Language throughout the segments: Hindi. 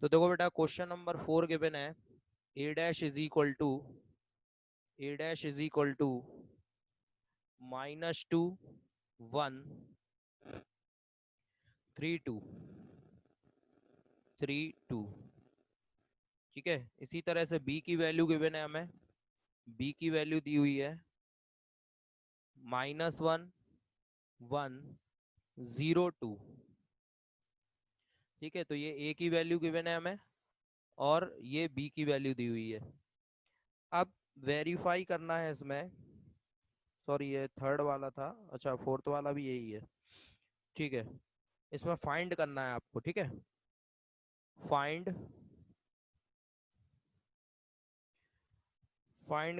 तो देखो बेटा क्वेश्चन नंबर 4 गिवन है A dash is equal to -2 1 3 2 ठीक है। इसी तरह से b की वैल्यू गिवन है हमें, b की वैल्यू दी हुई है -1 1 0 2 ठीक है। तो ये a की वैल्यू गिवन है हमें और ये b की वैल्यू दी हुई है। अब वेरीफाई करना है इसमें, सॉरी ये थर्ड वाला था, अच्छा फोर्थ वाला भी यही है, ठीक है। इसमें फाइंड करना है आपको, ठीक है। फाइंड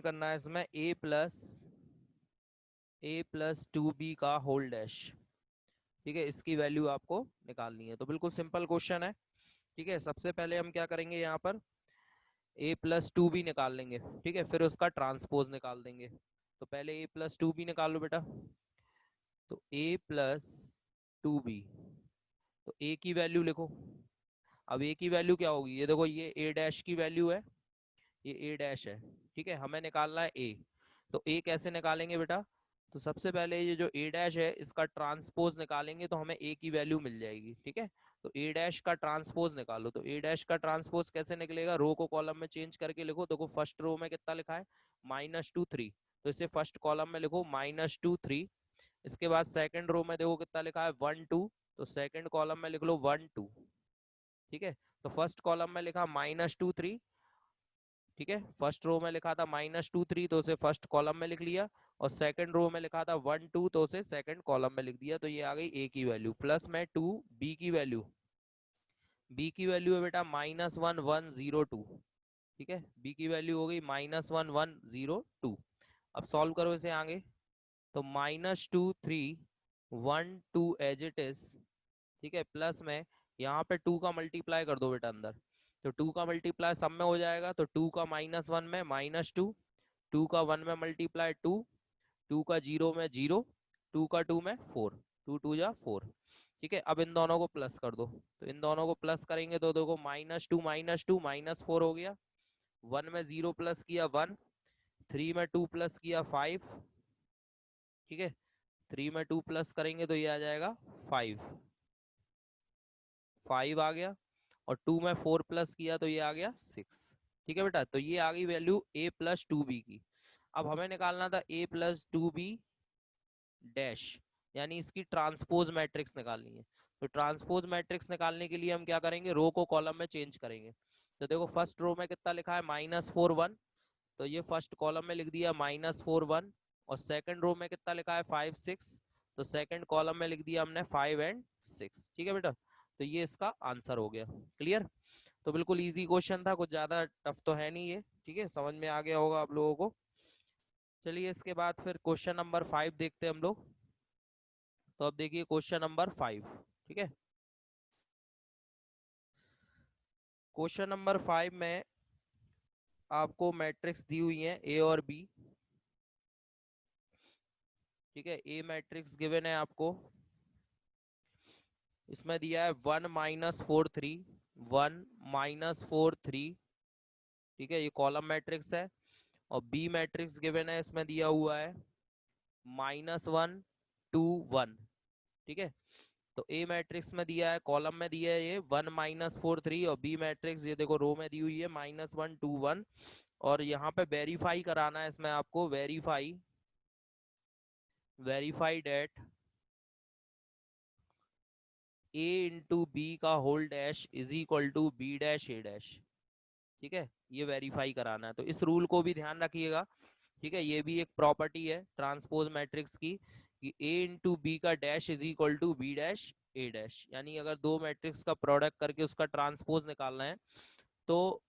करना है इसमें a+2b का होल डैश, ठीक है। इसकी वैल्यू आपको निकालनी है। तो बिल्कुल सिंपल क्वेश्चन है, ठीक है। सबसे पहले हम क्या करेंगे, यहाँ पर a+2b निकाल लेंगे, ठीक है। फिर उसका ट्रांसपोज निकाल देंगे। तो पहले a+2b निकाल लो बेटा। तो a+2b, तो a की वैल्यू लिखो। अब a की वैल्यू क्या होगी, ये देखो ये a डैश की वैल्यू है, ये a डैश है, ठीक है। हमें निकालना है a। तो a कैसे निकालेंगे बेटा, तो सबसे पहले ये जो a डैश है इसका ट्रांसपोज निकालेंगे तो हमें a की वैल्यू मिल जाएगी, ठीक है। तो a डैश का ट्रांसपोज निकालो। तो a डैश का ट्रांसपोज कैसे निकलेगा, रो को कॉलम में चेंज करके लिखो। देखो फर्स्ट रो में कितना लिखा है -2 3, तो इसे फर्स्ट कॉलम में लिखो -2 3। इसके बाद सेकंड रो में देखो कितना लिखा है 1 2, तो सेकंड कॉलम में लिख लो 1 2, ठीक है। तो फर्स्ट कॉलम में लिखा -2 3, ठीक है। फर्स्ट रो में लिखा था -2 3, तो उसे फर्स्ट कॉलम में लिख लिया। और सेकंड रो में लिखा था 1 2, तो उसे सेकंड कॉलम में लिख दिया। तो ये आ गई a की वैल्यू, प्लस में 2 b की वैल्यू। b की वैल्यू है बेटा -1 1 0 2, ठीक है। b की वैल्यू हो गई -1 1 0 2। अब सॉल्व करो इसे आगे। तो -2 3 1 2 एज इट इज, ठीक है। प्लस में यहाँ पे 2 का मल्टीप्लाई कर दो बेटा अंदर। तो 2 का मल्टीप्लाई सब में हो जाएगा। तो 2 का -1 में -2, 2 का 1 में मल्टीप्लाई 2, 2 का 0 में 0, 2 का 2 में 4, 2 2 जा 4, ठीक है। अब इन दोनों को प्लस कर दो। तो इन दोनों को प्लस करेंगे तो देखो -2 -2 -4 हो गया। 1 में 0 प्लस किया 1, 3 में 2 प्लस किया 5, ठीक है। 3 में 2 प्लस करेंगे तो ये आ जाएगा 5, 5 आ गया। और 2 में 4 प्लस किया तो ये आ गया 6, ठीक है बेटा। तो ये आ गई वैल्यू a+2b की। अब हमें निकालना था a+2b डैश, यानी इसकी ट्रांसपोज मैट्रिक्स निकालनी है। तो ट्रांसपोज मैट्रिक्स निकालने के लिए हम क्या करेंगे, रो को कॉलम में चेंज करेंगे। तो देखो फर्स्ट रो में कितना लिखा है -4 1, तो ये फर्स्ट कॉलम में लिख दिया -4 1। और सेकंड रो में कितना लिखा है 5 6, तो सेकंड कॉलम में लिख दिया हमने 5 एंड 6, ठीक है बेटा। तो ये इसका आंसर हो गया। क्लियर। तो बिल्कुल इजी क्वेश्चन था, कुछ ज्यादा टफ तो है नहीं ये, ठीक है। समझ में आ गया होगा आप लोगों को। चलिए इसके बाद फिर क्वेश्चन नंबर 5 देखते हैं हम लोग। तो अब देखिए क्वेश्चन नंबर 5, ठीक है। क्वेश्चन नंबर 5 में आपको मैट्रिक्स दी हुई है ए और बी, ठीक है। ए मैट्रिक्स गिवन है आपको, इसमें दिया है 1 -4 3 1 -4 3, ठीक है। ये कॉलम मैट्रिक्स है। और बी मैट्रिक्स गिवन है, इसमें दिया हुआ है -1 2 1, ठीक है। तो ए मैट्रिक्स में दिया है, कॉलम में दिया है ये 1 -4 3, और बी मैट्रिक्स ये देखो रो में दी हुई है -1 2 1। और यहाँ पे वेरीफाई कराना है इसमें आपको, verify that a into B का whole dash is equal to B dash A dash, ठीक है। ये वेरीफाई कराना है। तो इस रूल को भी ध्यान रखिएगा, ठीक है। ये भी एक प्रॉपर्टी है ट्रांसपोज मैट्रिक्स की, कि a इंटू बी का dash is equal to B dash A dash. यानी अगर दो मैट्रिक्स का प्रोडक्ट करके उसका ट्रांसपोज निकालना है तो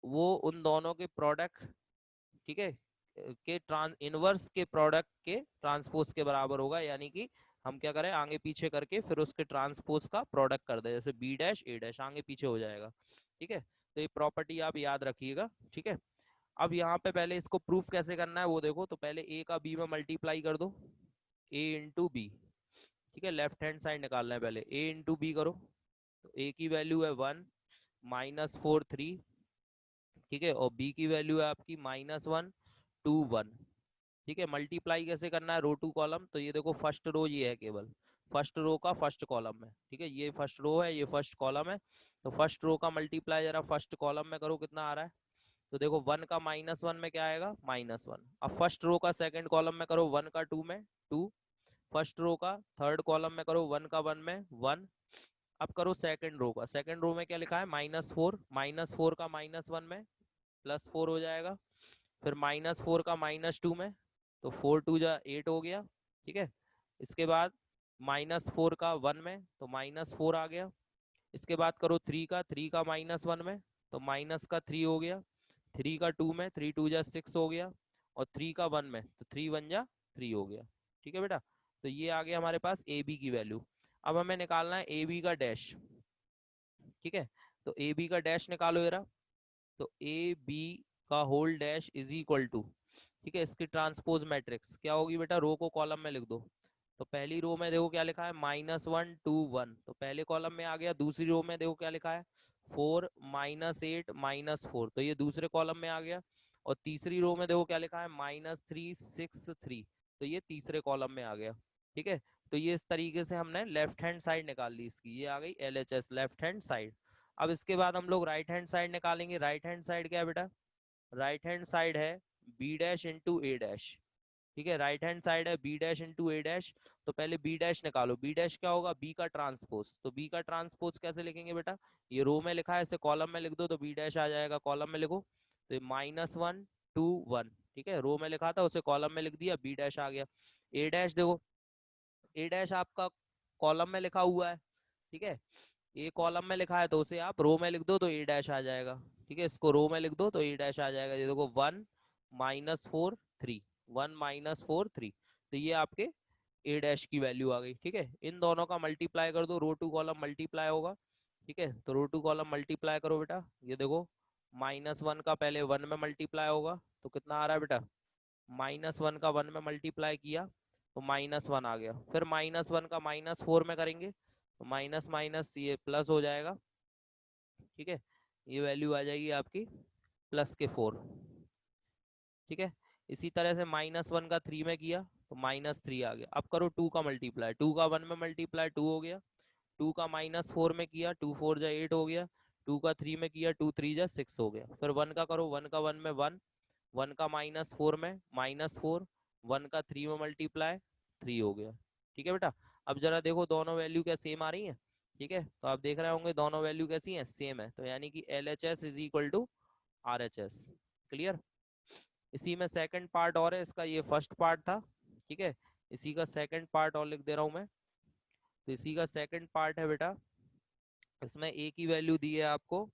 वो उन दोनों के प्रोडक्ट, ठीक है, के इनवर्स के प्रोडक्ट के ट्रांसपोज के बराबर होगा। यानी कि हम क्या करें, आगे पीछे करके फिर उसके ट्रांसपोज का प्रोडक्ट कर दे, जैसे बी डैश ए डैश आगे पीछे हो जाएगा, ठीक है। तो ये प्रॉपर्टी आप याद रखिएगा, ठीक है। अब यहाँ पे पहले इसको प्रूफ कैसे करना है वो देखो। तो पहले ए का बी में मल्टीप्लाई कर दो, ए इंटू बी, ठीक है। लेफ्ट हैंड साइड निकालना है, पहले ए इंटू बी करो। तो ए की वैल्यू है 1, -4 3, ठीक है, और बी की वैल्यू है आपकी -1 2 1, ठीक है। मल्टीप्लाई कैसे करना है, रो टू कॉलम, तो ये देखो फर्स्ट रो ये है, केवल फर्स्ट रो का फर्स्ट कॉलम है, ठीक है, ये फर्स्ट रो है, ये फर्स्ट कॉलम है, तो फर्स्ट रो का मल्टीप्लाई जरा फर्स्ट कॉलम में करो, कितना आ रहा है, तो देखो 1 का -1 में क्या आएगा, -1। अब फर्स्ट रो का सेकंड कॉलम में करो, 1 का 2 में 2, फर्स्ट रो का थर्ड कॉलम में करो, 1 का 1 में 1। अब करो सेकंड रो का, सेकंड रो में क्या लिखा है, -4, -4 का -1 में +4 हो जाएगा, फिर -4 का -2 में, तो 4 2 जा 8 हो गया, ठीक है। इसके बाद -4 का 1 में, तो -4 आ गया। इसके बाद करो 3 का, 3 का -1 में, तो माइनस का 3 हो गया। 3 का 2 में, 3 2 जा 6 हो गया, और 3 का 1 में, तो 3 1 जा 3 हो गया, ठीक है बेटा। तो ये आ गया हमारे पास ए बी की वैल्यू। अब हमें निकालना है ए बी का डैश, ठीक है। तो ए बी का डैश निकालो जरा, तो ए बी का whole dash is equal to, ठीक है, इसकी ट्रांसपोज मैट्रिक्स क्या होगी बेटा, रो को कॉलम में लिख दो। तो पहली रो में देखो क्या लिखा है, -1 2 1, तो पहले कॉलम में आ गया। दूसरी रो में देखो क्या लिखा है, 4 -8 -4, तो ये दूसरे कॉलम में आ गया। और तीसरी रो में देखो क्या लिखा है, -3 6 3, तो ये तीसरे कॉलम में आ गया, ठीक है। तो ये इस तरीके से हमने लेफ्ट हैंड साइड निकाल ली इसकी, ये आ गई LHS, लेफ्ट हैंड साइड। अब इसके बाद हम लोग राइट हैंड साइड निकालेंगे। राइट हैंड साइड क्या है बेटा, राइट हैंड साइड है बी डैश इंटू ए डैश, ठीक है, राइट हैंड साइड है बी डैश इंटू ए डैश। तो पहले बी डैश निकालो, बी डैश क्या होगा, बी का ट्रांसपोज। तो बी का ट्रांसपोज कैसे लिखेंगे बेटा, ये रो में लिखा है, इसे कॉलम में लिख दो, तो बी डैश आ जाएगा, कॉलम में लिखो, तो -1 2 1, ठीक है, रो में लिखा था उसे कॉलम में लिख दिया, बी डैश आ गया। ए डैश देखो, ए डैश आपका कॉलम में लिखा हुआ है, ठीक है, ए कॉलम में लिखा है, तो उसे आप रो में लिख दो, तो ए डैश आ जाएगा, ठीक है, इसको रो में लिख दो, तो ए डैश आ जाएगा। ये देखो 1 -4 3, 1 -4 3, तो ये आपके ए डैश की वैल्यू आ गई, ठीक है। इन दोनों का मल्टीप्लाई कर दो, रो टू कॉलम मल्टीप्लाई होगा, ठीक है, तो रो टू कॉलम मल्टीप्लाई करो बेटा। ये देखो -1 का पहले 1 में मल्टीप्लाई होगा, तो कितना आ रहा है बेटा, -1 का 1 में मल्टीप्लाई किया, तो -1 आ गया। फिर -1 का -4 में करेंगे, तो माइनस माइनस ये प्लस हो जाएगा, ठीक है, ये वैल्यू आ जाएगी आपकी +4, ठीक है। इसी तरह से -1 का 3 में किया, तो -3 आ गया। अब करो 2 का मल्टीप्लाई, 2 का 1 में मल्टीप्लाई 2 हो गया, 2 का -4 में किया, 2 4 जा 8 हो गया, 2 का 3 में किया, 2 3 जा 6 हो गया। फिर 1 का करो, 1 का 1 में 1, 1 का -4 में -4, 1 का 3 में मल्टीप्लाई 3 हो गया, ठीक है बेटा। अब जरा देखो दोनों वैल्यू क्या सेम आ रही है, ठीक है, तो आप देख रहे होंगे दोनों वैल्यू कैसी हैं, सेम है, तो यानी कि LHS is equal to RHS, clear. इसी में सेकंड पार्ट और है इसका, ये फर्स्ट पार्ट था, ठीक है, इसी का सेकंड पार्ट और लिख दे रहा हूं मैं। तो इसी का सेकंड पार्ट है बेटा, इसमें ए की वैल्यू दी है आपको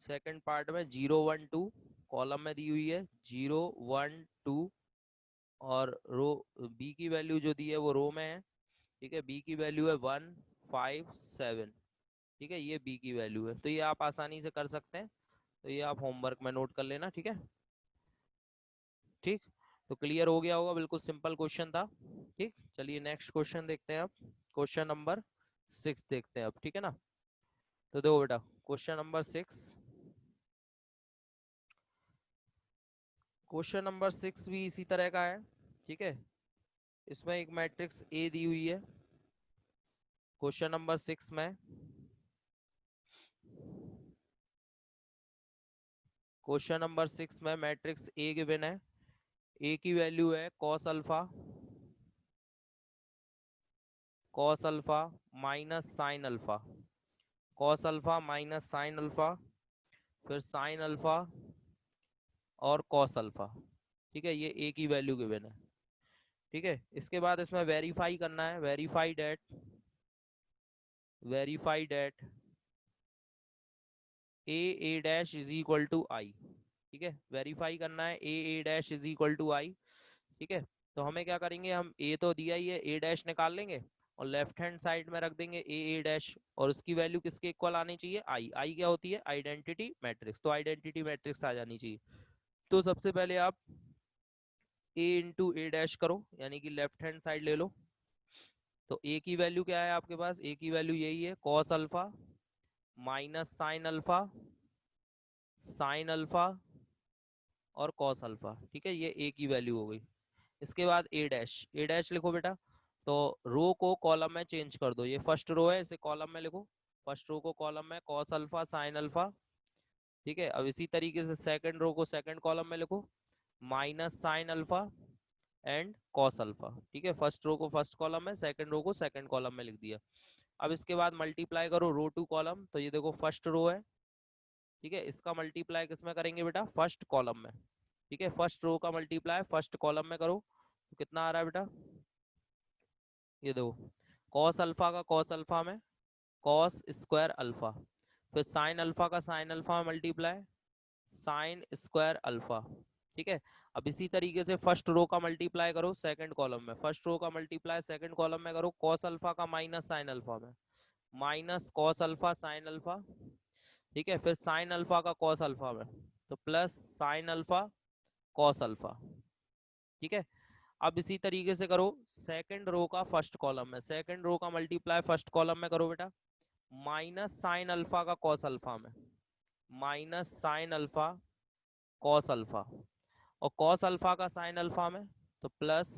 सेकंड पार्ट में 0 1 2, कॉलम में दी हुई है 0 1 2, और रो बी की वैल्यू जो दी है वो रो में है, ठीक है, बी की वैल्यू है 1 5 7, ठीक है, ये बी की वैल्यू है। तो ये आप आसानी से कर सकते हैं, तो ये आप होमवर्क में नोट कर लेना, ठीक है, ठीक। तो क्लियर हो गया होगा, बिल्कुल सिंपल क्वेश्चन था, ठीक। चलिए नेक्स्ट क्वेश्चन देखते हैं अब, क्वेश्चन नंबर 6 देखते हैं अब, ठीक है ना। तो देखो बेटा क्वेश्चन नंबर 6, क्वेश्चन नंबर 6 भी इसी तरह का है, ठीक है, इसमें एक मैट्रिक्स ए दी हुई है। क्वेश्चन नंबर 6 में, क्वेश्चन नंबर 6 में मैट्रिक्स ए गिवन है, ए की वैल्यू है cos alpha, cos alpha minus sine alpha, cos alpha minus sine alpha, फिर साइन अल्फा और कॉस अल्फा, ठीक है, ये ए की वैल्यू गिवन है, ठीक है। इसके बाद इसमें वेरीफाई करना है, verify that A dash is equal to I, ठीक है, वेरीफाई करना है A dash is equal to I, ठीक है। तो हमें क्या करेंगे, हम ए तो दिया ही है, ए डैश निकाल लेंगे और लेफ्ट हैंड साइड में रख देंगे ए डैश, और उसकी वैल्यू किसके इक्वल आनी चाहिए, आई। आई क्या होती है, आइडेंटिटी मैट्रिक्स, तो आइडेंटिटी मैट्रिक्स आ जानी चाहिए। तो सबसे पहले आप ए इंटू ए डैश करो, यानी कि लेफ्ट हैंड साइड ले लो। तो ए की वैल्यू क्या है आपके पास, ए की वैल्यू यही है cos alpha minus sine alpha, sine alpha और कॉस अल्फा। ठीक है, ये ए की वैल्यू हो गई। इसके बाद ए डैश, ए डैश लिखो बेटा। तो रो को कॉलम में चेंज कर दो, ये फर्स्ट रो है, इसे कॉलम में लिखो। फर्स्ट रो को कॉलम में कॉस अल्फा साइन अल्फा। ठीक है, अब इसी तरीके से सेकंड रो को सेकंड कॉलम में लिखो, minus sine alpha and cos alpha. ठीक है, फर्स्ट रो को फर्स्ट कॉलम में, सेकंड रो को सेकंड कॉलम में लिख दिया। अब इसके बाद मल्टीप्लाई करो रो टू कॉलम, तो ये देखो फर्स्ट रो है। ठीक है, इसका मल्टीप्लाई किसमें करेंगे बेटा, फर्स्ट कॉलम में। ठीक है, फर्स्ट रो का मल्टीप्लाई फर्स्ट कॉलम में करो, तो कितना आ रहा है बेटा, ये देखो कॉस अल्फा का कॉस अल्फा में कॉस स्क्वायर अल्फा, फिर साइन अल्फा का साइन अल्फा में मल्टीप्लाई साइन स्क्वायर अल्फा। ठीक है, अब इसी तरीके से फर्स्ट रो का मल्टीप्लाई करो सेकंड कॉलम में, फर्स्ट रो का मल्टीप्लाई सेकंड कॉलम में करो कॉस अल्फा का माइनस साइन अल्फा में, minus cos alpha sine alpha. ठीक है, फिर साइन अल्फा का कॉस अल्फा में, तो plus sine alpha cos alpha. ठीक है, अब इसी तरीके से करो सेकंड रो का फर्स्ट कॉलम में, सेकंड रो का मल्टीप्लाई फर्स्ट कॉलम में करो बेटा, माइनस साइन अल्फा का कॉस अल्फा में, minus sine alpha cos alpha, और कॉस अल्फा का साइन अल्फा में, तो plus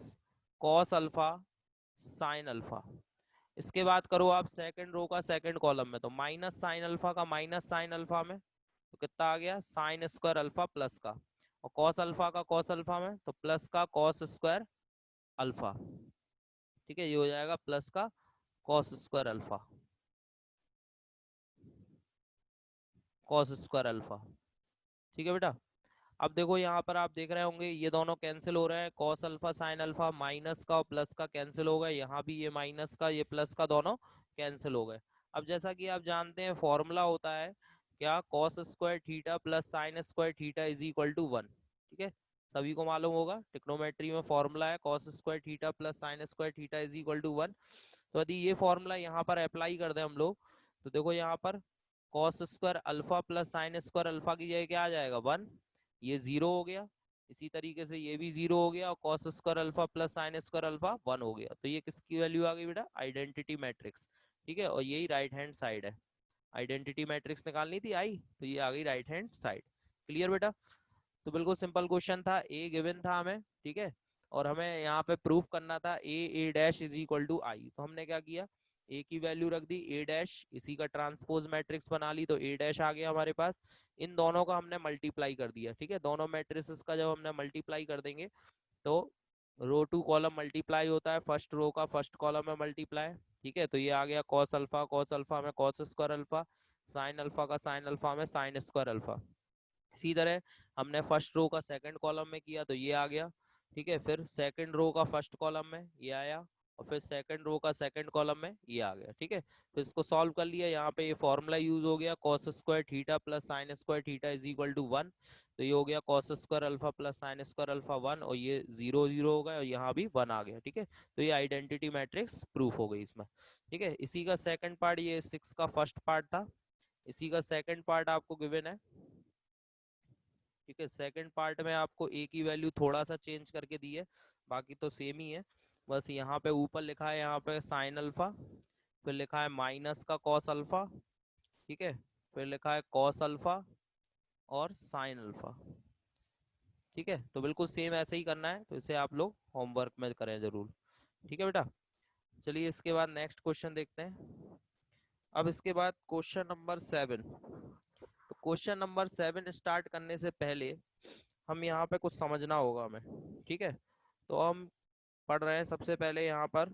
cos alpha sine alpha. इसके बाद करो आप सेकंड रो का सेकंड कॉलम में, तो माइनस साइन अल्फा का माइनस साइन अल्फा में, तो कितना आ गया साइन स्क्वायर अल्फा प्लस का, और कॉस अल्फा का कॉस अल्फा में, तो प्लस का कॉस स्क्वायर अल्फा। ठीक है, ये हो जाएगा प्लस का cos square alpha, cos square alpha. ठीक है बेटा, अब देखो यहाँ पर आप देख रहे होंगे ये दोनों कैंसिल हो रहे हैं, cos alpha sine alpha minus का और प्लस का कैंसिल हो गए, यहाँ भी ये माइनस का ये प्लस का दोनों कैंसिल हो गए। अब जैसा कि आप जानते हैं फॉर्मूला होता है क्या, cos square theta plus sine square theta is equal to 1। ठीक है, सभी को मालूम होगा ट्रिग्नोमेट्री में फॉर्मूला है cos square theta plus sine square theta is equal to 1। तो यदि ये फॉर्मूला यहाँ पर अप्लाई कर दें हम लोग, तो देखो यहाँ पर cos square alpha plus sine square alpha की जगह क्या आ जाएगा 1, ये 0 हो गया। इसी तरीके से ये भी 0 हो गया, और cos square alpha plus sine square alpha 1 हो गया। तो ये किसकी वैल्यू आ गई बेटा, आइडेंटिटी मैट्रिक्स। ठीक है, और यही राइट हैंड साइड है, आइडेंटिटी मैट्रिक्स निकालनी थी आई, तो ये आ गई राइट हैंड साइड। क्लियर बेटा, तो बिल्कुल सिंपल क्वेश्चन था, ए गिवन था हमें। ठीक है, और हमें यहाँ पे प्रूफ करना था ए डैश इज इक्वल टू आई, तो हमने क्या किया, ए की वैल्यू रख दी, ए डैश इसी का ट्रांसपोज मैट्रिक्स बना ली, तो ए डैश आ गया हमारे पास। इन दोनों का हमने मल्टीप्लाई कर दिया। ठीक है, दोनों मैट्रिसेस का जब हमने मल्टीप्लाई कर देंगे, तो रो टू कॉलम मल्टीप्लाई होता है, फर्स्ट रो का फर्स्ट कॉलम में मल्टीप्लाई। ठीक है, तो ये आ गया कॉस अल्फा में cos square alpha, sine alpha का साइन अल्फा में साइन स्क्वायर अल्फा। इसी तरह हमने फर्स्ट रो का सेकंड कॉलम में किया, तो ये आ गया। ठीक है, फिर सेकंड रो का फर्स्ट कॉलम में ये आया, और फिर सेकंड रो का सेकंड कॉलम में ये आ गया। ठीक है, फिर इसको सॉल्व कर लिया, यहाँ पे ये फॉर्मूला यूज हो गया cos square theta plus sine square theta is equal to 1। तो ये हो गया cos square alpha plus sine square alpha 1, और ये 0 0 हो गया, और यहाँ भी 1 आ गया। ठीक है, तो ये आइडेंटिटी मैट्रिक्स प्रूफ हो गई इसमें। ठीक है, इसी का सेकंड पार्ट, ये 6 का फर्स्ट पार्ट था, इसी का सेकंड पार्ट आपको गिवन है। ठीक है, सेकंड पार्ट में आपको ए की वैल्यू थोड़ा सा चेंज करके दी है, बाकी तो सेम ही है। बस यहाँ पे ऊपर लिखा है, यहाँ पे साइन अल्फा, फिर लिखा है माइनस का कॉस अल्फा। ठीक है, फिर लिखा है कॉस अल्फा और साइन अल्फा। ठीक है, तो बिल्कुल सेम ऐसे ही करना है, तो इसे आप लोग होमवर्क में करें जरूर। ठीक है बेटा, चलिए इसके बाद नेक्स्ट क्वेश्चन देखते हैं। अब इसके बाद क्वेश्चन नंबर 7। तो क्वेश्चन नंबर 7 स्टार्ट करने से पहले हम यहाँ पे कुछ समझना होगा हमें। ठीक है, तो हम पढ़ रहे हैं सबसे पहले यहाँ पर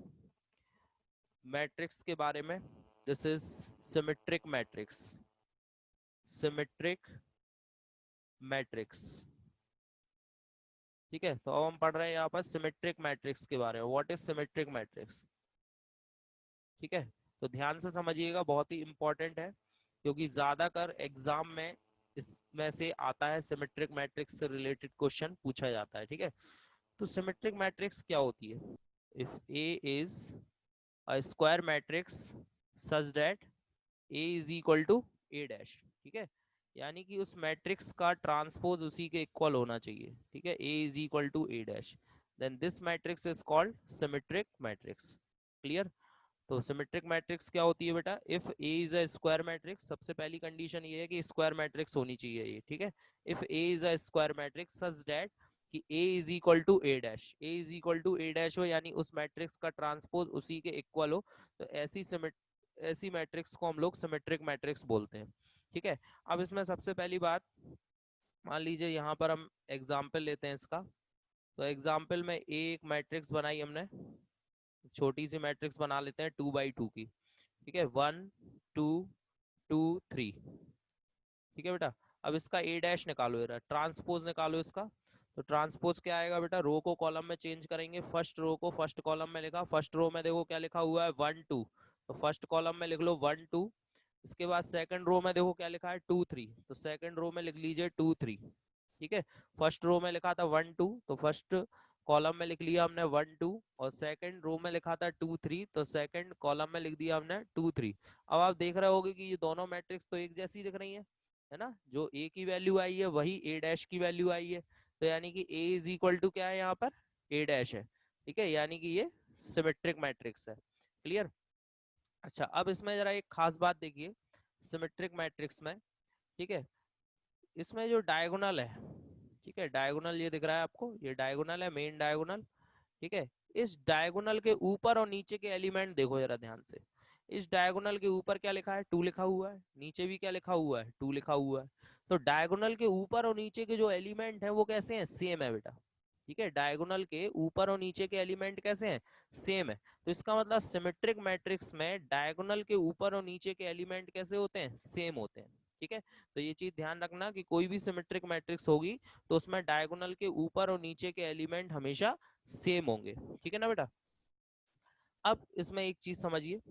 मैट्रिक्स के बारे में। This is symmetric matrix, symmetric matrix. ठीक है, तो अब हम पढ़ रहे हैं यहाँ पर सिमेट्रिक मैट्रिक्स के बारे में, व्हाट इज सिमेट्रिक मैट्रिक्स। ठीक है, तो ध्यान से समझिएगा, बहुत ही इंपॉर्टेंट है, क्योंकि ज्यादातर एग्जाम में इसमें से आता है, सिमेट्रिक मैट्रिक्स से रिलेटेड क्वेश्चन पूछा जाता है। ठीक है, तो सिमेट्रिक मैट्रिक्स क्या होती है, if A is a square matrix such that A is equal to A dash. ठीक है, यानी कि उस मैट्रिक्स का ट्रांसपोज उसी के इक्वल होना चाहिए। ठीक है, A is equal to A dash, then this matrix is called symmetric matrix. Clear, तो सिमेट्रिक मैट्रिक्स क्या होती है बेटा, if A is a square matrix, सबसे पहली कंडीशन ये है कि स्क्वायर मैट्रिक्स होनी चाहिए ये, ठीक है। If A is a square matrix such that कि A is equal to A dash, A is equal to A dash हो, यानी उस मैट्रिक्स का ट्रांसपोज उसी के इक्वल हो, तो ऐसी मैट्रिक्स को हम लोग सिमेट्रिक मैट्रिक्स बोलते हैं, ठीक है। अब इसमें सबसे पहली बात, मान लीजिए यहाँ पर हम एग्जाम्पल लेते हैं इसका। तो एग्जाम्पल में एक मैट्रिक्स बनाई हमने, छोटी सी मैट्रिक्स बना लेते हैं 2x2 की, ठीक है, 1 2 2 3, ठीक है बेटा। अब इसका ए डैश निकालो, ये ट्रांसपोज निकालो इसका। तो ट्रांसपोज क्या आएगा बेटा, रो को कॉलम में चेंज करेंगे, फर्स्ट रो को फर्स्ट कॉलम में लिखा, फर्स्ट रो में देखो क्या लिखा हुआ है 1 2, तो फर्स्ट कॉलम में लिख लो 1 2। इसके बाद सेकंड रो में देखो क्या लिखा है 2 3, तो सेकंड रो में लिख लीजिए 2 3, ठीक है। फर्स्ट रो में लिखा था 1 2, तो फर्स्ट कॉलम में लिख लिया हमने 1 2, और सेकंड रो में लिखा था 2 3, तो सेकंड कॉलम में लिख दिया हमने 2 3। अब आप देख रहे होगे कि ये दोनों मैट्रिक्स तो एक जैसी दिख रही है ना, जो ए की वैल्यू आई है वही ए डैश की वैल्यू आई है, तो यानी कि ए इज इक्वल टू क्या है यहाँ पर, ए डैश है, ठीक है, यानी कि ये सिमेट्रिक मैट्रिक्स है। क्लियर। अच्छा, अब इसमें जरा एक खास बात देखिए सिमेट्रिक मैट्रिक्स में, ठीक है, इसमें जो डायगोनल है, ठीक है, डायगोनल ये दिख रहा है आपको, ये डायगोनल है, मेन डायगोनल, ठीक है। इस डायगोनल के ऊपर और नीचे के एलिमेंट देखो जरा ध्यान से, इस डायगोनल के ऊपर क्या लिखा है 2 लिखा हुआ है, नीचे भी क्या लिखा हुआ है 2 लिखा हुआ है। तो डायगोनल के ऊपर और नीचे के जो एलिमेंट है वो कैसे हैं, सेम है बेटा, ठीक है। डायगोनल के ऊपर और नीचे के एलिमेंट कैसे हैं, सेम है। तो इसका मतलब सिमेट्रिक मैट्रिक्स में डायगोनल के ऊपर और नीचे के एलिमेंट कैसे होते हैं, सेम होते हैं, ठीक है। तो ये चीज ध्यान रखना कि कोई भी सिमेट्रिक मैट्रिक्स होगी तो उसमें डायगोनल के ऊपर और नीचे के एलिमेंट हमेशा सेम होंगे, ठीक है ना बेटा। अब इसमें एक चीज समझिए,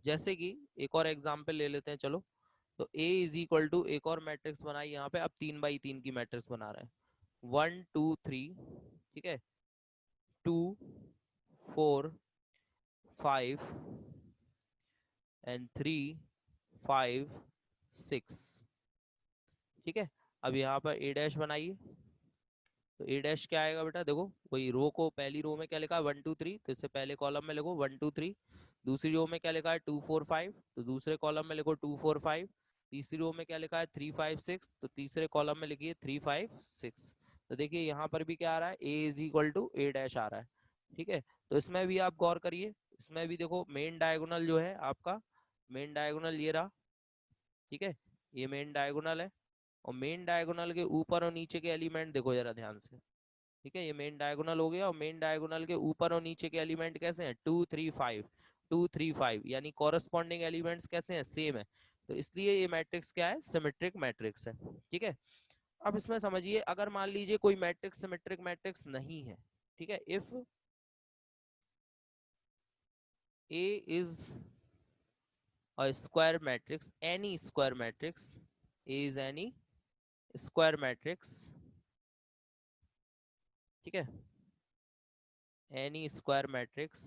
जैसे कि एक और एग्जांपल ले लेते हैं चलो। तो A इज इक्वल टू एक और मैट्रिक्स बनाई यहाँ पे, अब 3x3 की मैट्रिक्स बना रहे हैं, 1 2 3, ठीक है, 2 4 5 एंड 3 5 6, ठीक है। अब यहाँ पर ए डैश बनाइए, तो ए डैश क्या आएगा बेटा, देखो वही रो को, पहली रो में क्या लिखा है 1 2 3, तो इससे पहले कॉलम में लिखो 1 2 3। दूसरी रो में क्या लिखा है 2 4 5, तो दूसरे कॉलम में लिखो 2 4 5। तीसरी रो में क्या लिखा है 3 5 6, तो तीसरे कॉलम में लिखिए 3 5 6। तो देखिए यहाँ पर भी क्या आ रहा है, A is equal to A dash आ रहा है, ठीक है। तो इसमें भी आप गौर करिए, इसमें भी देखो मेन डायगोनल जो है आपका, मेन डायगोनल ये रहा, ठीक है, ये मेन डायगोनल है। और मेन डायगोनल के ऊपर और नीचे के एलिमेंट देखो जरा ध्यान से, ठीक है, ये मेन डायगोनल हो गया, और मेन डायगोनल के ऊपर और नीचे के एलिमेंट कैसे हैं 2 3 5, 2 3 5, यानी कॉरस्पॉन्डिंग एलिमेंट्स कैसे हैं, सेम है। तो इसलिए ये मैट्रिक्स क्या है, सिमेट्रिक मैट्रिक्स है, ठीक है। अब इसमें समझिए, अगर मान लीजिए कोई मैट्रिक्स सिमेट्रिक मैट्रिक्स नहीं है, ठीक है, if A is a square matrix, any square matrix, A is any square matrix, ठीक है, एनी स्क्वायर मैट्रिक्स,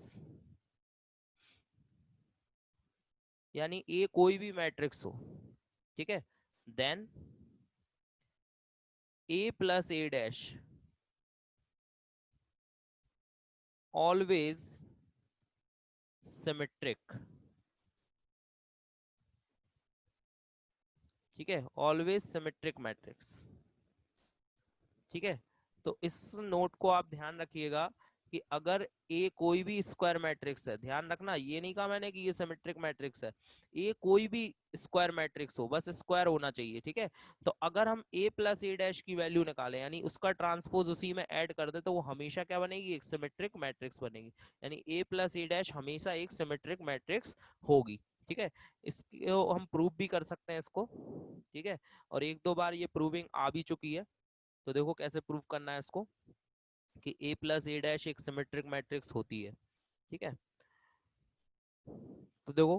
यानी ए कोई भी मैट्रिक्स हो, ठीक है, then A plus A dash always symmetric, ठीक है, ऑलवेज सिमेट्रिक मैट्रिक्स, ठीक है। तो इस नोट को आप ध्यान रखिएगा कि अगर ए कोई भी स्क्वायर मैट्रिक्स है, ध्यान रखना ये नहीं कहा मैंने कि ये सिमेट्रिक मैट्रिक्स है, ए कोई भी स्क्वायर मैट्रिक्स हो, बस स्क्वायर होना चाहिए, ठीक है। तो अगर हम ए प्लस ए डैश की वैल्यू निकालें, यानी उसका ट्रांसपोज उसी में ऐड कर दे, तो वो हमेशा क्या बनेगी, एक सिमेट्रिक मैट्रिक्स बनेगी, यानी ए प्लस ए डैश हमेशा एक सिमेट्रिक मैट्रिक्स होगी, ठीक है। इसको हम प्रूव भी कर सकते हैं इसको, ठीक है, और एक दो बार ये प्रूविंग आ भी चुकी है। तो देखो कैसे प्रूव करना है इसको, कि a प्लस ए डैश एक सिमेट्रिक मैट्रिक्स होती है, ठीक है। तो देखो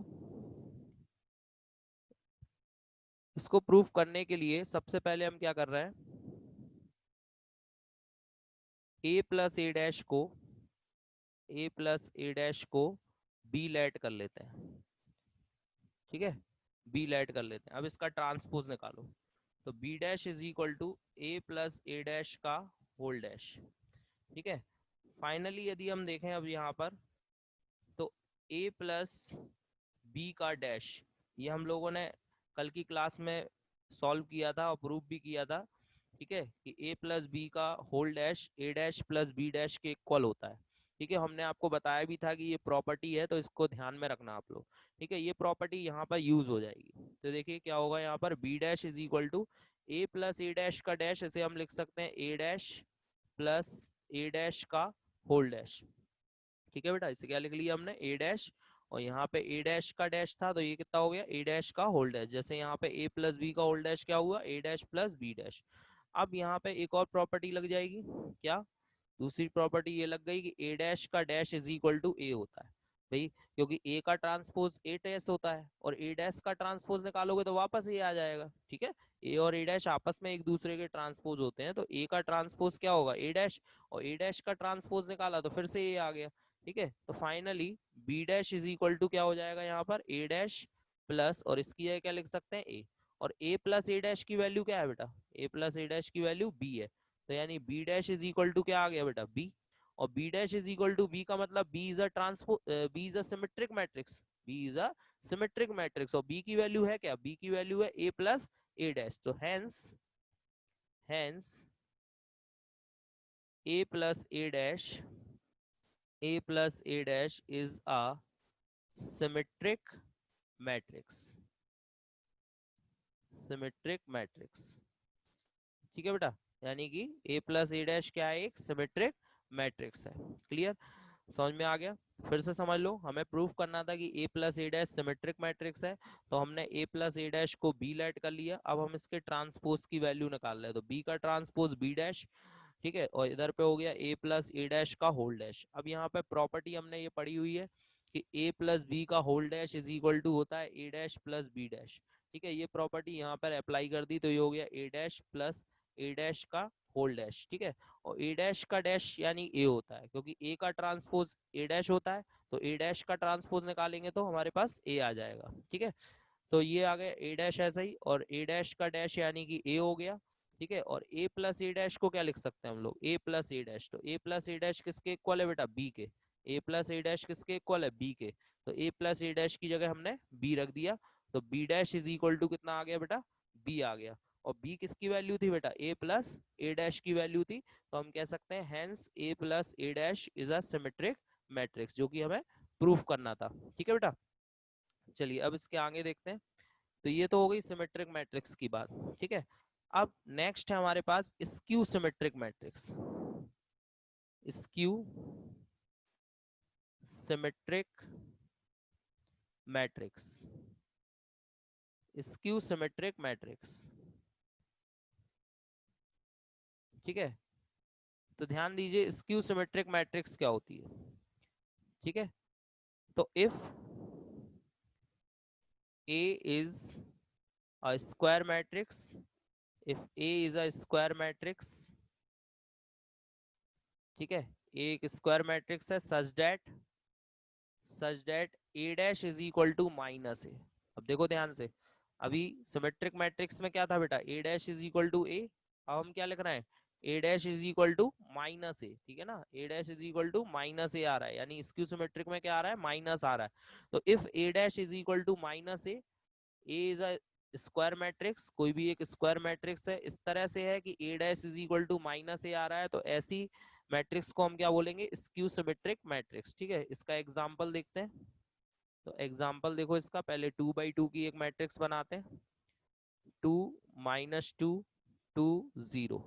इसको प्रूफ करने के लिए सबसे पहले हम क्या कर रहे हैं, a प्लस ए डैश को, a प्लस ए डैश को b लेट कर लेते हैं, ठीक है, b लेट कर लेते हैं। अब इसका ट्रांसपोज निकालो, तो b dash is equal to a plus A dash का होल डैश, ठीक है। फाइनली यदि हम देखें अब यहाँ पर, तो ए प्लस बी का डैश, ये हम लोगों ने कल की क्लास में सॉल्व किया था और प्रूफ भी किया था, ठीक है, कि ए प्लस बी का whole dash A dash plus B dash के इक्वल होता है। ठीक है, हमने आपको बताया भी था कि ये प्रॉपर्टी है, तो इसको ध्यान में रखना आप लोग। ठीक है, ये प्रॉपर्टी यहाँ पर यूज हो जाएगी। तो देखिए क्या होगा यहाँ पर, B dash is equal to A plus A dash का डैश, इसे हम लिख सकते हैं A dash plus A dash का होल डैश। ठीक है बेटा, इसे क्या लिख लिया हमने, ए डैश, और यहाँ पे ए डैश का डैश था तो ये कितना हो गया, ए डैश का होल डैश। जैसे यहाँ पे ए प्लस बी का होल डैश क्या हुआ, ए डैश प्लस बी डैश। अब यहाँ पे एक और प्रॉपर्टी लग जाएगी, क्या, दूसरी प्रॉपर्टी ये लग गई कि ए डैश का डैश इज इक्वल टू ए होता है भाई, क्योंकि ए का ट्रांसपोज ए डैश होता है और ए डैश का ट्रांसपोज निकालोगे तो वापस ए आ जाएगा। ठीक है, ए और ए डैश आपस में एक दूसरे के ट्रांसपोज होते हैं, तो ए का ट्रांसपोज क्या होगा, ए डैश, और ए डैश का ट्रांसपोज निकाला तो फिर से ए आ गया। ठीक है, तो finally B dash is equal to क्या हो जाएगा यहाँ पर, ए डैश प्लस, और इसकी जगह क्या लिख सकते हैं, ए, और ए प्लस ए डैश की वैल्यू क्या है बेटा, ए प्लस ए डैश की वैल्यू बी है, तो यानी B dash is equal to क्या आ गया बेटा, बी, और B dash is equal to B का मतलब B is a transpose B is a symmetric matrix, B is a symmetric matrix, और बी की वैल्यू है क्या, बी की वैल्यू है ए प्लस ए डैश, तो hence A plus A dash, A plus A dash is a symmetric matrix, symmetric matrix. ठीक है बेटा, यानी कि ए प्लस ए डैश क्या है, एक सिमेट्रिक मैट्रिक्स है। क्लियर, समझ में आ गया। फिर से समझ लो, हमें प्रूफ करना था कि A plus A dash symmetric matrix है, तो हमने ए प्लस ए डैश को बी लेट कर लिया। अब हम इसके ट्रांसपोज की वैल्यू निकाल रहे हैं, तो बी का ट्रांसपोज बी डैश, ठीक है, और इधर पे हो गया ए प्लस ए डैश का होल डैश। अब यहाँ पे प्रॉपर्टी हमने ये पढ़ी हुई है कि ए प्लस बी का whole dash is equal to होता है A dash plus B dash. ठीक है, ये प्रॉपर्टी यहाँ पर अप्लाई कर दी तो ये हो गया A dash plus A dash का होल डैश। ठीक है, और ए डैश का डैश यानी ए होता है, क्योंकि ए का ट्रांसपोज ए डैश होता है, तो ए डैश का ट्रांसपोज निकालेंगे तो हमारे पास ए आ जाएगा। ठीक है, तो ये आ गया ए डैश ऐसा ही, और ए डैश का डैश यानी कि ए हो गया। ठीक है, और ए प्लस ए डैश को क्या लिख सकते हैं हम लोग, ए प्लस ए डैश, तो ए प्लस ए डैश किसके इक्वल है बेटा, बी के, ए प्लस ए डैश किसके इक्वल है, बी के, तो ए प्लस ए डैश की जगह हमने बी रख दिया, तो B dash is equal to कितना आ गया बेटा, बी आ गया, और बी किसकी वैल्यू थी बेटा, ए प्लस ए डैश की वैल्यू थी, तो हम कह सकते हैं hence A plus A dash is a symmetric matrix, जो कि हमें प्रूफ करना था। ठीक है बेटा, चलिए अब इसके आगे देखते हैं। तो ये तो हो गई सिमेट्रिक मैट्रिक्स की बात। ठीक है, अब नेक्स्ट है हमारे पास skew symmetric matrix, skew symmetric matrix, skew symmetric matrix. ठीक है, तो ध्यान दीजिए स्क्यू सिमेट्रिक मैट्रिक्स क्या होती है। ठीक है, तो if A is a square matrix, if A is a square matrix, ठीक है, ए एक स्क्वायर मैट्रिक्स है, such that A dash is equal to minus A. अब देखो ध्यान से, अभी सिमेट्रिक मैट्रिक्स में क्या था बेटा, A dash is equal to A, अब हम क्या लिख रहे हैं, A dash is equal to minus A. ठीक है ना, A dash is equal to minus A आ रहा है, यानी स्क्यू सिमेट्रिक में क्या आ रहा है, माइनस आ रहा है। तो if A dash is equal to minus A is a square matrix, कोई भी एक स्क्वायर मैट्रिक्स है, इस तरह से है कि A dash is equal to minus A आ रहा है, तो ऐसी मैट्रिक्स को हम क्या बोलेंगे, स्क्यू सिमेट्रिक मैट्रिक्स। ठीक है, इसका एग्जांपल देखते हैं। तो एग्जांपल देखो इसका, पहले 2/2 की एक मैट्रिक्स बनाते हैं, 2 -2 2 0।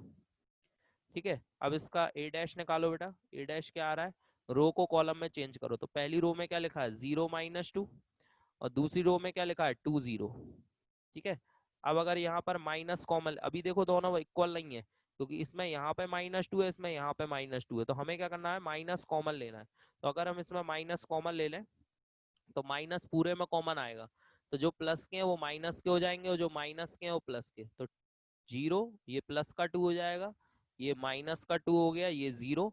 ठीक है, अब इसका ए डैश निकालो बेटा, ए डैश क्या आ रहा है, रो को कॉलम में चेंज करो, तो पहली रो में क्या लिखा है 0 -2, और दूसरी रो में क्या लिखा है 2 0। ठीक है, अब अगर यहाँ पर माइनस कॉमन, अभी देखो दोनों इक्वल नहीं है, क्योंकि इसमें यहाँ पे -2 है, इसमें यहाँ पे -2 है, तो हमें क्या करना है, माइनस कॉमन लेना है। तो अगर हम इसमें माइनस कॉमन ले लें तो माइनस पूरे में कॉमन आएगा, तो जो प्लस के हैं वो माइनस के हो जाएंगे, और जो माइनस के हैं वो प्लस के, तो 0, ये प्लस का 2 हो जाएगा, ये माइनस का 2 हो गया, ये 0।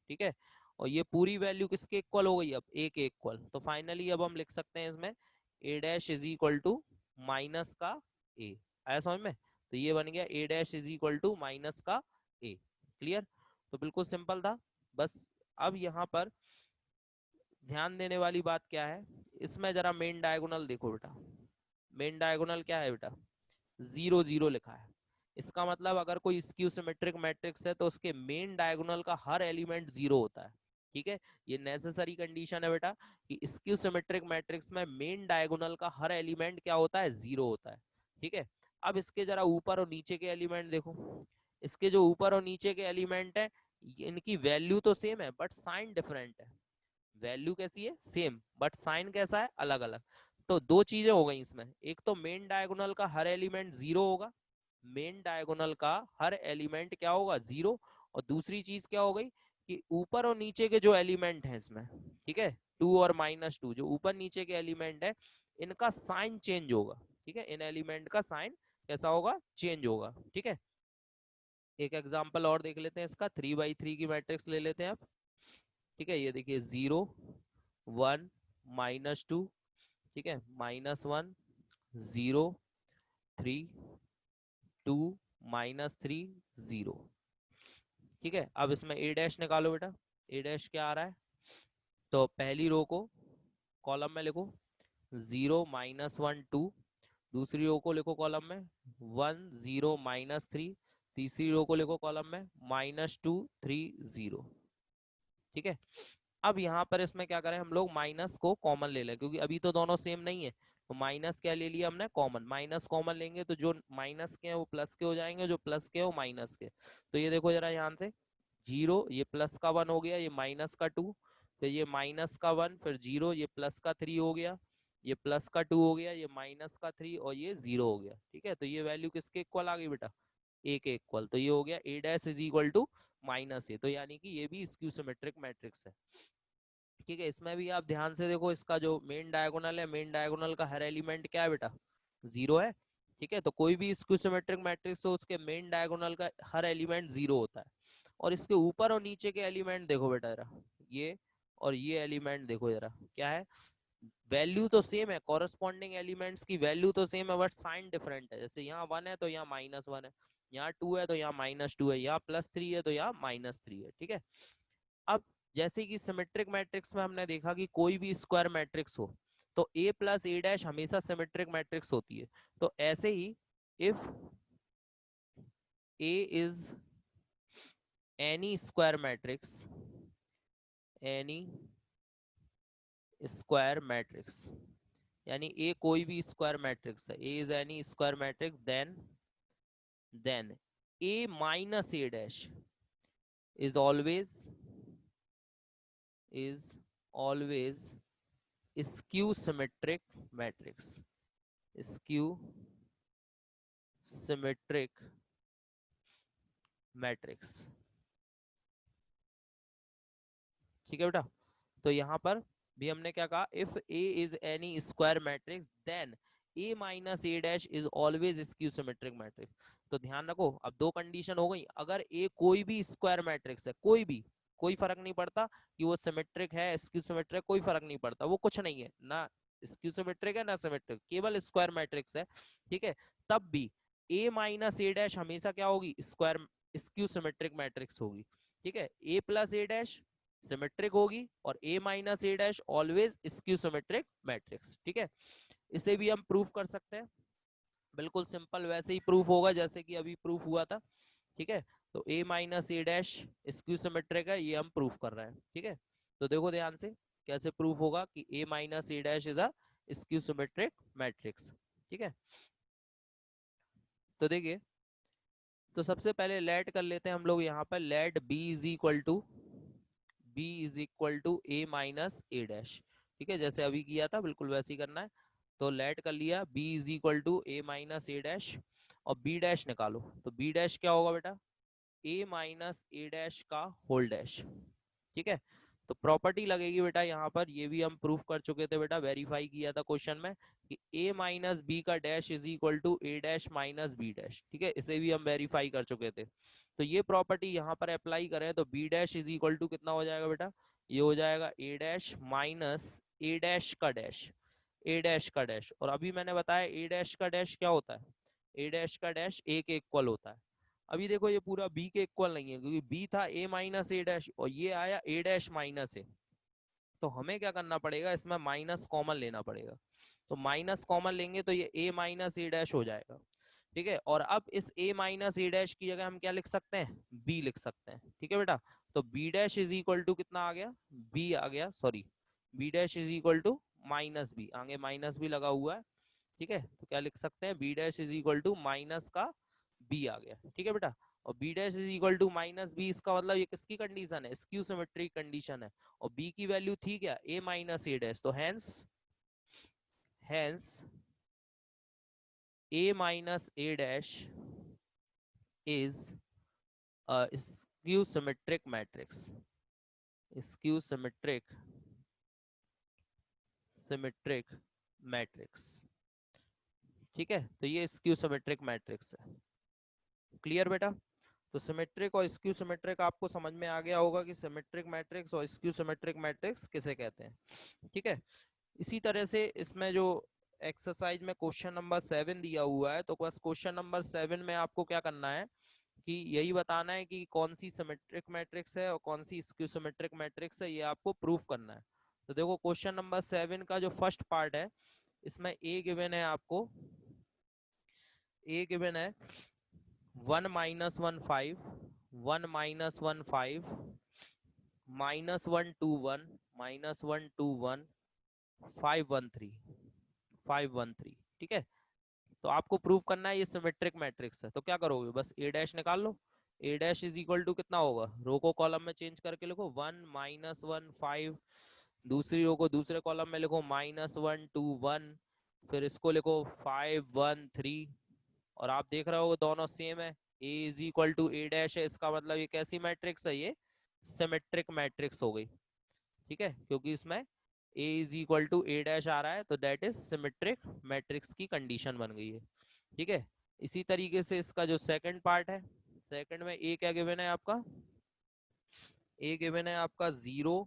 ठीक है, और ये पूरी वैल्यू किसके इक्वल हो गई, अब ए के इक्वल, तो फाइनली अब हम लिख सकते हैं इसमें A dash is equal to minus का ए। आया समझ में, तो ये बन गया A dash is equal to minus का ए। क्लियर, तो बिल्कुल सिंपल था। बस अब यहाँ पर ध्यान देने वाली बात क्या है, इसमें जरा मेन डायगोनल देखो बेटा। मेन डायगोनल क्या है बेटा, 0 0 लिखा है। इसका मतलब अगर कोई स्क्यू सिमेट्रिक मैट्रिक्स है तो उसके मेन डायगोनल का हर एलिमेंट 0 होता है। ठीक है, ये नेसेसरी कंडीशन है बेटा कि स्क्यू सिमेट्रिक मैट्रिक्स में मेन डायगोनल का हर एलिमेंट क्या होता है, 0 होता है। ठीक है, अब इसके जरा ऊपर और नीचे के एलिमेंट देखो। इसके जो ऊपर और नीचे के एलिमेंट है, इनकी वैल्यू तो सेम है बट साइन डिफरेंट है। वैल्यू कैसी है, सेम, बट साइन कैसा है, अलग अलग। तो दो चीजें हो गई इसमें, एक तो मेन डायगोनल का हर एलिमेंट 0 होगा, मेन डायगोनल का हर एलिमेंट क्या होगा, 0। और दूसरी चीज क्या हो गई कि ऊपर और नीचे के जो एलिमेंट हैं इसमें, ठीक है, 2 और -2 जो ऊपर नीचे के एलिमेंट है, इनका साइन चेंज होगा। ठीक है, इन एलिमेंट का साइन कैसा होगा, चेंज होगा। ठीक है, एक एग्जांपल और देख लेते हैं इसका, 3 by 3 की मैट्रिक्स ले लेते हैं आप। ठीक है, ये देखिए 0 1 -2, ठीक है, -1 0 3 2 -3 0। ठीक है, अब इसमें ए डैश निकालो बेटा। ए डैश क्या आ रहा है, तो पहली रो को कॉलम में लिखो 0 -1 2, दूसरी रो को लिखो कॉलम में 1 0 -3, तीसरी रो को लिखो कॉलम में -2 3 0। ठीक है, अब यहाँ पर इसमें क्या करें हम लोग, माइनस को कॉमन ले लें क्योंकि अभी तो दोनों सेम नहीं है। तो माइनस क्या ले लिया हमने, कॉमन। माइनस कॉमन लेंगे तो जो माइनस के हैं वो प्लस के हो जाएंगे, जो प्लस के हैं वो माइनस के। तो ये देखो जरा यहाँ से, 0 ये प्लस का 1 हो गया, ये माइनस का 2, फिर ये माइनस का 1, फिर 0 ये प्लस का 3 हो गया, ये प्लस का 2 हो गया, ये माइनस का 3 और ये 0 हो गया। ठीक है, तो ये वैल्यू किसके इक्वल आ गई बेटा, ए के इक्वल। तो ये हो गया A dash is equal to -a। तो यानी कि ये भी स्क्यू सिमेट्रिक मैट्रिक्स है। ठीक है, इसमें भी आप ध्यान से देखो, इसका जो मेन डायगोनल है, मेन डायगोनल का हर एलिमेंट क्या है बेटा, 0 है। ठीक है, तो कोई भी स्क्यू सिमेट्रिक मैट्रिक्स हो उसके मेन डायगोनल का हर एलिमेंट 0 होता है। और इसके ऊपर और नीचे के एलिमेंट देखो बेटा जरा, ये और ये एलिमेंट देखो जरा क्या है, वैल्यू तो सेम है, कॉरेस्पॉन्डिंग एलिमेंट्स की वैल्यू तो सेम है बट साइन डिफरेंट है। जैसे यहाँ 1 है तो यहाँ -1 है, यहाँ 2 है तो यहाँ -2 है, यहाँ +3 है तो यहाँ -3 है। ठीक है, अब जैसे कि सिमेट्रिक मैट्रिक्स में हमने देखा कि कोई भी स्क्वायर मैट्रिक्स हो तो a + a' हमेशा सिमेट्रिक मैट्रिक्स होती है। तो ऐसे ही if a is any square matrix, any square matrix, यानी a कोई भी स्क्वायर मैट्रिक्स है, a is any square matrix, then a - a' is always skew symmetric matrix, skew symmetric matrix। ठीक है बेटा, तो यहाँ पर भी हमने क्या कहा, if a is any square matrix then a - a' is always skew symmetric matrix. तो ध्यान रखो, अब दो कंडीशन हो गई, अगर a कोई भी स्क्वायर मैट्रिक्स है, कोई भी, कोई फर्क नहीं पड़ता कि वो सिमेट्रिक है स्क्यू सिमेट्रिक, कोई फर्क नहीं पड़ता, वो कुछ नहीं है ना, स्क्यू सिमेट्रिक है ना सिमेट्रिक, केवल स्क्वायर मैट्रिक्स है। ठीक है, तब भी a - a' हमेशा क्या होगी, स्क्वायर स्क्यू सिमेट्रिक मैट्रिक्स होगी। ठीक है, a + a' सिमेट्रिक होगी और a - a' always skew symmetric matrix. ठीक है, इसे भी हम प्रूफ कर सकते हैं, बिल्कुल सिंपल वैसे ही प्रूफ होगा जैसे कि अभी प्रूफ हुआ था। ठीक है, तो a - a' स्क्यू सिमेट्रिक है, ये हम प्रूफ कर रहे हैं। ठीक है, तो देखो ध्यान से कैसे प्रूफ होगा कि a - a' is a skew symmetric matrix. ठीक है, तो देखिए, तो सबसे पहले लेट कर लेते हैं हम लोग यहाँ पर, let b is equal to a - a'। ठीक है, जैसे अभी किया था बिल्कुल वैसे ही करना है। तो लेट कर लिया b is equal to a - a' और b डैश निकालो। तो b डैश क्या होगा बेटा, a - a' का होल डैश। ठीक है, तो प्रॉपर्टी लगेगी बेटा यहाँ पर, ये भी हम प्रूफ कर चुके थे बेटा, वेरीफाई किया था क्वेश्चन में कि a - b का dash is equal to a' - b dash. ठीक है, इसे भी हम वेरीफाई कर चुके थे। तो ये प्रॉपर्टी यहाँ पर अप्लाई करें तो b dash is equal to कितना हो जाएगा बेटा, ये हो जाएगा a डैश माइनस a' का डैश, a' का डैश। और अभी मैंने बताया a' का डैश क्या होता है, a' का डैश a के इक्वल होता है। अभी देखो ये पूरा b के इक्वल नहीं है क्योंकि b था a - a' और ये आया a' - a। तो हमें क्या करना पड़ेगा, इसमें माइनस कॉमन लेना पड़ेगा। तो माइनस कॉमन लेंगे तो ये a माइनस ए डैश हो जाएगा, ठीक है। और अब इस a माइनस ए डैश की जगह हम क्या लिख सकते हैं, b लिख सकते हैं, ठीक है बेटा। तो b dash is equal to कितना आ गया, b आ गया, sorry b dash is equal to minus b, आगे माइनस भी लगा हुआ है, ठीक है। तो क्या लिख सकते हैं, b dash is equal to minus का b आ गया, ठीक है बेटा। और b dash is equal to minus b, इसका मतलब ये किसकी कंडीशन है, स्क्यू सिमेट्रिक कंडीशन है। और b की वैल्यू थी क्या, a माइनस ए डैश, तो hence a minus a dash is a skew symmetric matrix. Skew symmetric matrix, ठीक है। तो ये स्क्यू सिमेट्रिक मैट्रिक्स है। क्लियर बेटा। तो सिमेट्रिक और स्क्यू सिमेट्रिक आपको समझ में आ गया होगा कि सिमेट्रिक मैट्रिक्स और स्क्यू सिमेट्रिक मैट्रिक्स किसे कहते हैं, ठीक है। इसी तरह से इसमें जो एक्सरसाइज में क्वेश्चन नंबर 7 दिया हुआ है, तो बस क्वेश्चन नंबर 7 में आपको क्या करना है कि यही बताना है कि कौन सी सिमेट्रिक मैट्रिक्स है और कौन सी स्क्यू सिमेट्रिक मैट्रिक्स है, ये आपको प्रूफ करना है। तो देखो क्वेश्चन नंबर 7 का जो फर्स्ट पार्ट है, इसमें ए गिवन है आपको, ए गिवन है 1 माइनस 1 5, 1 माइनस 1 5, माइनस 1 2 1, माइनस 1 2 1, 5 1 3, 5 1 3, ठीक है। तो आपको प्रूव करना है ये सिमेट्रिक मैट्रिक्स है। तो क्या करोगे, बस ए डैश निकाल लो। ए डैश इज इक्वल टू कितना होगा, रो को कॉलम में चेंज करके लिखो 1 माइनस 1 5, दूसरी रो को दूसरे कॉलम में लिखो माइनस 1 2 1, फिर इसको लिखो 5 1 3। और आप देख रहे हो दोनों सेम है, A is equal to A dash है, इसका मतलब ये कैसी मैट्रिक्स है, ये सिमेट्रिक मैट्रिक्स हो गई, ठीक है। क्योंकि इसमें a is equal to A dash आ रहा है, तो दैट इज सिमेट्रिक मैट्रिक्स की कंडीशन बन गई है, ठीक है। इसी तरीके से इसका जो सेकंड पार्ट है, सेकंड में a क्या गिवन है आपका, a गिवन है आपका 0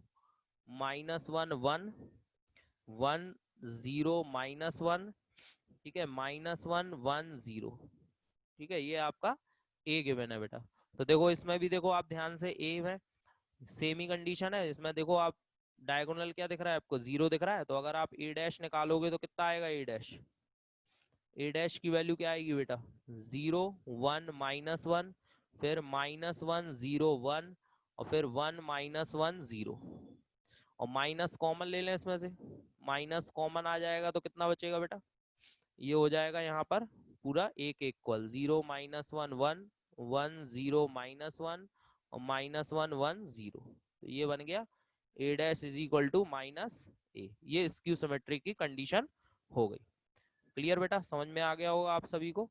माइनस 1 1, 1 0 माइनस 1, ठीक है, माइनस 1 1 0, ठीक है। ये आपका a गिवन है बेटा। तो देखो इसमें भी देखो आप ध्यान से, a में सेम ही कंडीशन है, इसमें देखो आप डायगोनल क्या दिख रहा है आपको, 0 दिख रहा है। तो अगर आप ए डैश निकालोगे तो कितना आएगा, ए डैश, ए डैश की वैल्यू क्या आएगी बेटा, 0 1 माइनस 1, फिर माइनस 1 0 1, और फिर 1 माइनस 1 0। और माइनस कॉमन ले लें इसमें से, माइनस कॉमन आ जाएगा तो कितना बचेगा बेटा, ये हो जाएगा यहाँ पर पूरा एक इक्वल 0 माइनस 1 1, 1 0 माइनस 1, और माइनस 1 1 0। तो ये बन गया A dash is equal to minus A, ये स्क्यू सिमेट्री की कंडीशन हो गई। क्लियर बेटा, समझ में आ गया होगा आप सभी को।